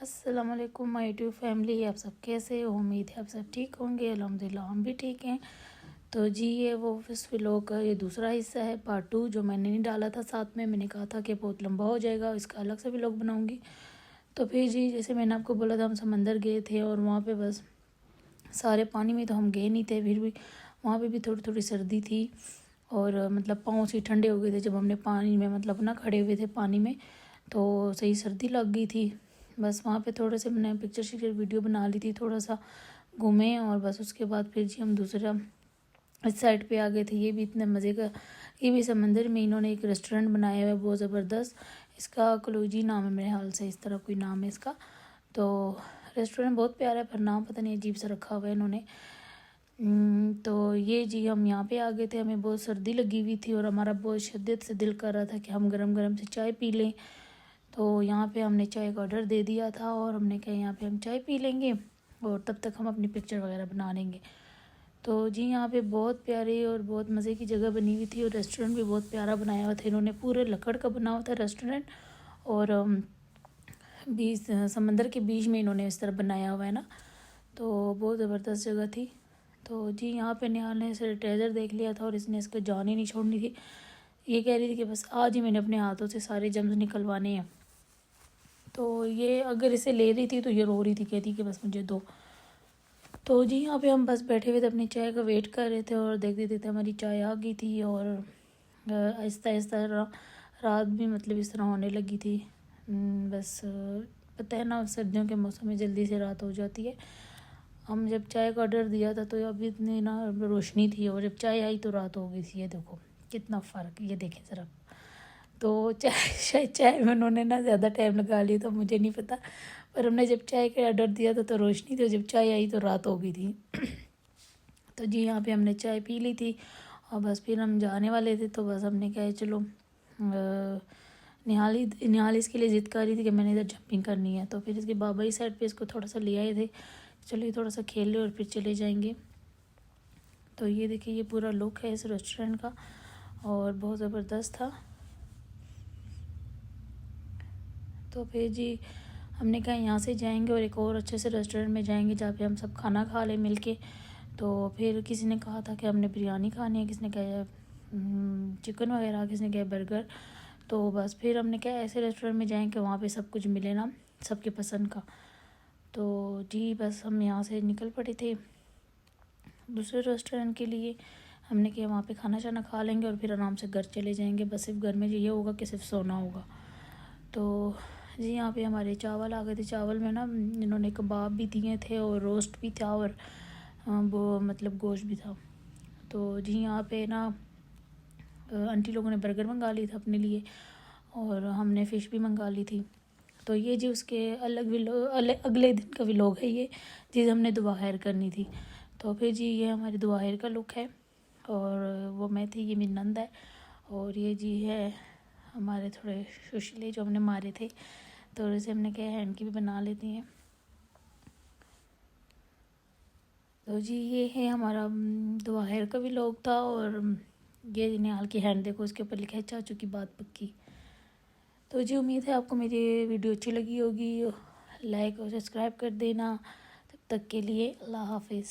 अस्सलाम वालेकुम my YouTube family. आप सब कैसे हो? उम्मीद है आप सब ठीक होंगे। अल्हम्दुलिल्लाह हम भी ठीक हैं। तो जी ये वो इस व्लॉग का ये दूसरा हिस्सा है, पार्ट 2, जो मैंने नहीं डाला था साथ में। मैंने कहा था कि बहुत लंबा हो जाएगा, इसका अलग से व्लॉग बनाऊंगी। तो फिर जी जैसे मैंने आपको बोला था, हम समंदर गए थे और वहाँ पे बस सारे पानी में तो हम गए नहीं थे, फिर भी वहाँ पे भी थोड़ी थोड़ी सर्दी थी और मतलब पाँव से ठंडे हो गए थे जब हमने पानी में मतलब ना खड़े हुए थे पानी में, तो सही सर्दी लग गई थी। बस वहाँ पे थोड़े से मैंने पिक्चर शिक्चर वीडियो बना ली थी, थोड़ा सा घूमे और बस उसके बाद फिर जी हम दूसरा इस साइड पे आ गए थे। ये भी इतने मज़े का, ये भी समंदर में इन्होंने एक रेस्टोरेंट बनाया हुआ है बहुत ज़बरदस्त। इसका कलौजी नाम है मेरे ख्याल से, इस तरह कोई नाम है इसका। तो रेस्टोरेंट बहुत प्यारा है पर नाम पता नहीं अजीब सा रखा हुआ है इन्होंने। तो ये जी हम यहाँ पे आ गए थे, हमें बहुत सर्दी लगी हुई थी और हमारा बहुत शिद्दत से दिल कर रहा था कि हम गरम गरम से चाय पी लें। तो यहाँ पे हमने चाय का ऑर्डर दे दिया था और हमने कहा यहाँ पे हम चाय पी लेंगे और तब तक हम अपनी पिक्चर वगैरह बना लेंगे। तो जी यहाँ पे बहुत प्यारी और बहुत मज़े की जगह बनी हुई थी और रेस्टोरेंट भी बहुत प्यारा बनाया हुआ था इन्होंने। पूरे लकड़ का बना हुआ था रेस्टोरेंट और बीच समंदर के बीच में इन्होंने इस तरह बनाया हुआ है ना, तो बहुत ज़बरदस्त जगह थी। तो जी यहाँ पे निहाल ने सैनिटाइज़र देख लिया था और इसने इसको जान ही नहीं छोड़नी थी। ये कह रही थी कि बस आज ही मैंने अपने हाथों से सारे जम्स निकलवाने हैं। तो ये अगर इसे ले रही थी तो ये रो रही थी, कहती कि बस मुझे दो। तो जी यहाँ पे हम बस बैठे हुए थे, अपनी चाय का वेट कर रहे थे और देखते देखते हमारी चाय आ गई थी और आहिस्ता आहिस्ता रात भी मतलब इस तरह होने लगी थी। बस पता है ना, सर्दियों के मौसम में जल्दी से रात हो जाती है। हम जब चाय का ऑर्डर दिया था तो अभी इतनी ना रोशनी थी और जब चाय आई तो रात हो गई थी। ये देखो कितना फ़र्क, ये देखें ज़रा। तो चाय शायद चाय में उन्होंने ना ज़्यादा टाइम लगा लिया, तो मुझे नहीं पता, पर हमने जब चाय का ऑर्डर दिया था तो रोशनी थी, जब चाय आई तो रात हो गई थी। तो जी यहाँ पे हमने चाय पी ली थी और बस फिर हम जाने वाले थे। तो बस हमने कहा चलो, निहाल इसके लिए ज़िद कर रही थी कि मैंने इधर जंपिंग करनी है। तो फिर इसके बाबा ही साइड पे इसको थोड़ा सा ले आए थे, चलो ये थोड़ा सा खेल ले और फिर चले जाएंगे। तो ये देखिए ये पूरा लुक है इस रेस्टोरेंट का और बहुत ज़बरदस्त था। तो फिर जी हमने कहा यहाँ से जाएंगे और एक और अच्छे से रेस्टोरेंट में जाएंगे जहाँ पे हम सब खाना खा लें मिल के। तो फिर किसी ने कहा था कि हमने बिरयानी खानी है, किसी ने कहा चिकन वगैरह, किसी ने कहा बर्गर। तो बस फिर हमने कहा ऐसे रेस्टोरेंट में जाएंगे वहाँ पे सब कुछ मिले ना, सबके पसंद का। तो जी बस हम यहाँ से निकल पड़े थे दूसरे रेस्टोरेंट के लिए। हमने कहा वहाँ पे खाना शाना खा लेंगे और फिर आराम से घर चले जाएंगे। बस सिर्फ घर में ये होगा कि सिर्फ सोना होगा। तो जी यहाँ पे हमारे चावल आ गए थे। चावल में ना इन्होंने कबाब भी दिए थे और रोस्ट भी था और वो मतलब गोश्त भी था। तो जी यहाँ पे ना आंटी लोगों ने बर्गर मंगा लिया था अपने लिए और हमने फ़िश भी मंगा ली थी। तो ये जी उसके अगले दिन का व्लॉग है ये, चीज़ हमने दुआ खैर करनी थी। तो फिर जी ये हमारी दुआ खैर का लुक है और वो मैं थी, ये मेरी नंद है और ये जी है हमारे थोड़े सुशले जो हमने मारे थे, तो इसे हमने क्या हैंड की भी बना लेती हैं। तो जी ये है हमारा दुआ खैर का व्लॉग था और ये निहाल की हैंड देखो, उसके ऊपर लिखा है चाचू की बात पक्की। तो जी उम्मीद है आपको मेरी वीडियो अच्छी लगी होगी, लाइक और सब्सक्राइब कर देना। तब तक के लिए अल्लाह हाफिज़।